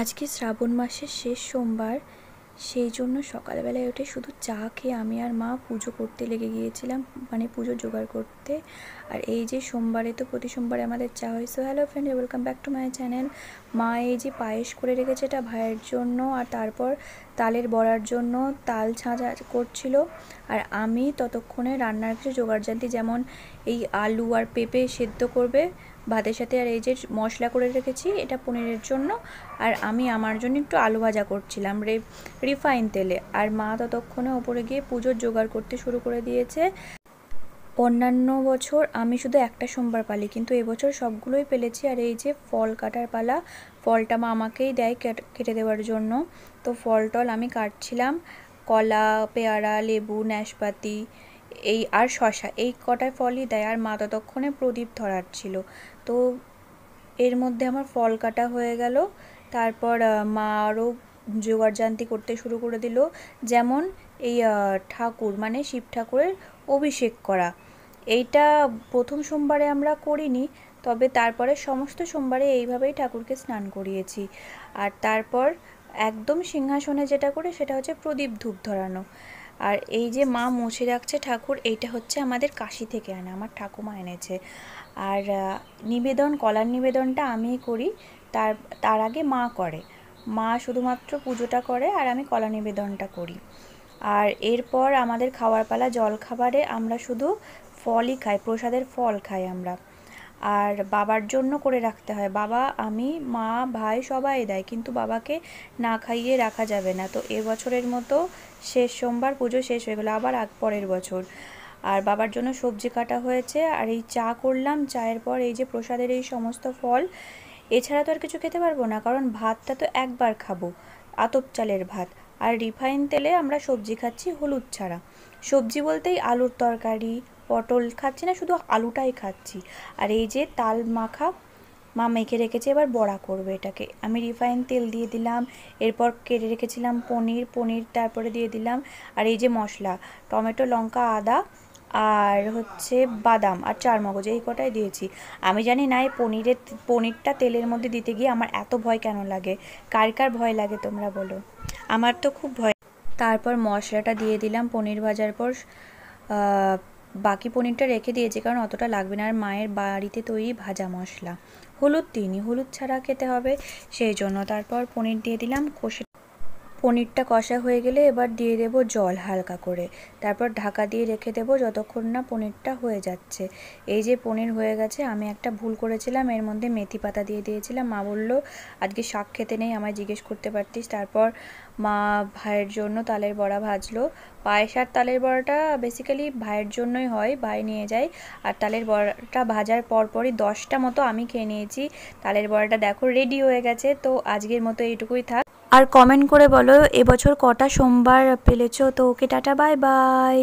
আজকে শ্রাবণ মাসের শেষ সোমবার, সেই জন্য সকালবেলায় উঠে শুধু চা খেয়ে আমি আর মা পুজো করতে লেগে গিয়েছিলাম, মানে পুজোর জোগাড় করতে। আর এই যে সোমবারে তো প্রতি সোমবারে আমাদের চা হয়। So hello friend, welcome back to my channel. মা এই যে পায়েস করে রেখেছে, এটা ভাইয়ের জন্য, আর তারপর তালের বড়ার জন্য তাল ছাঁচা করছিল। আর আমি ততক্ষণে রান্নার কিছু জোগাড়জান্তি, যেমন এই আলু আর পেঁপে সেদ্ধ করবে ভাতের সাথে। আর এই যে মশলা করে রেখেছি, এটা পনিরের জন্য। আর আমি আমার জন্য একটু আলু ভাজা করছিলাম রিফাইন তেলে। আর মা ততক্ষণে ওপরে গিয়ে পুজোর জোগাড় করতে শুরু করে দিয়েছে। অন্যান্য বছর আমি শুধু একটা সোমবার পালি, কিন্তু এবছর সবগুলোই পেলেছি। আর এই যে ফল কাটার পালা, ফলটা মা আমাকেই দেয় কেটে দেওয়ার জন্য। তো ফল টল আমি কাটছিলাম, কলা, পেয়ারা, লেবু, নাশপাতি এই আর শশা, এই কটায় ফলই দেয়। আর মা ততক্ষণে প্রদীপ ধরাচ্ছিল। তো এর মধ্যে আমার ফল কাটা হয়ে গেল। তারপর মা আরও জোগাড়জান্তি করতে শুরু করে দিল, যেমন এই ঠাকুর মানে শিব ঠাকুরের অভিষেক করা। এইটা প্রথম সোমবারে আমরা করিনি, তবে তারপরে সমস্ত সোমবারে এইভাবেই ঠাকুরকে স্নান করিয়েছি। আর তারপর একদম সিংহাসনে যেটা করে সেটা হচ্ছে প্রদীপ ধূপ ধরানো। আর এই যে মা মুছে রাখছে ঠাকুর, এইটা হচ্ছে আমাদের কাশি থেকে আনা, আমার ঠাকুমা এনেছে। আর নিবেদন, কলার নিবেদনটা আমিই করি, তার তার আগে মা করে। মা শুধুমাত্র পুজোটা করে আর আমি কলা নিবেদনটা করি। আর এরপর আমাদের খাওয়ার পালা। জলখাবারে আমরা শুধু ফলই খাই, প্রসাদের ফল খাই আমরা। আর বাবার জন্য করে রাখতে হয়, বাবা, আমি, মা, ভাই সবাই দেয়, কিন্তু বাবাকে না খাইয়ে রাখা যাবে না। তো এবছরের মতো শেষ সোমবার পুজো শেষ হয়ে গেলো, আবার পরের বছর। আর বাবার জন্য সবজি কাটা হয়েছে, আর এই চা করলাম। চায়ের পর এই যে প্রসাদের এই সমস্ত ফল, এছাড়া তো আর কিছু খেতে পারবো না, কারণ ভাতটা তো একবার খাবো, আতপ চালের ভাত। আর রিফাইন তেলে আমরা সবজি খাচ্ছি হলুদ ছাড়া। সবজি বলতেই আলুর তরকারি, পটল খাচ্ছি না, শুধু আলুটাই খাচ্ছি। আর এই যে তাল মাখা মা মেখে রেখেছে, এবার বড়া করবে এটাকে। আমি রিফাইন তেল দিয়ে দিলাম, এরপর কেটে রেখেছিলাম পনির তারপরে দিয়ে দিলাম। আর এই যে মশলা, টমেটো, লঙ্কা, আদা আর হচ্ছে বাদাম আর চারমগজ, এই কটাই দিয়েছি। আমি জানি না এই পনিরটা তেলের মধ্যে দিতে গিয়ে আমার এত ভয় কেন লাগে। কার কার ভয় লাগে তোমরা বলো, আমার তো খুব ভয়। তারপর মশলাটা দিয়ে দিলাম পনির ভাজার পর। বাকি পনিরটা রেখে দিয়েছি, কারণ অতটা লাগবে না। আর মায়ের বাড়িতে তৈরি ভাজা মশলা, হলুদ দিইনি, হলুদ ছাড়া খেতে হবে সেই জন্য। তারপর পনির দিয়ে দিলাম, পনিরটা কষা হয়ে গেলে এবার দিয়ে দেব জল হালকা করে। তারপর ঢাকা দিয়ে রেখে দেব যতক্ষণ না পনিরটা হয়ে যাচ্ছে। এই যে পনির হয়ে গেছে। আমি একটা ভুল করেছিলাম, এর মধ্যে মেথি পাতা দিয়ে দিয়েছিলাম। মা বলল আজকে শাক খেতে নেই, আমায় জিজ্ঞেস করতে পারতিস। তারপর মা ভাইয়ের জন্য তালের বড়া ভাজলো। পায়েস আর তালের বড়াটা বেসিক্যালি ভাইয়ের জন্যই হয়, ভাই নিয়ে যায়। আর তালের বড়াটা ভাজার পরপরই 10টা মতো আমি খেয়ে নিয়েছি। তালের বড়াটা দেখো রেডি হয়ে গেছে। তো আজকের মতো এইটুকুই থাক। আর কমেন্ট করে বলো এবছর কটা সোমবার পেলেছো। তো ওকে টাটা, বাই বাই।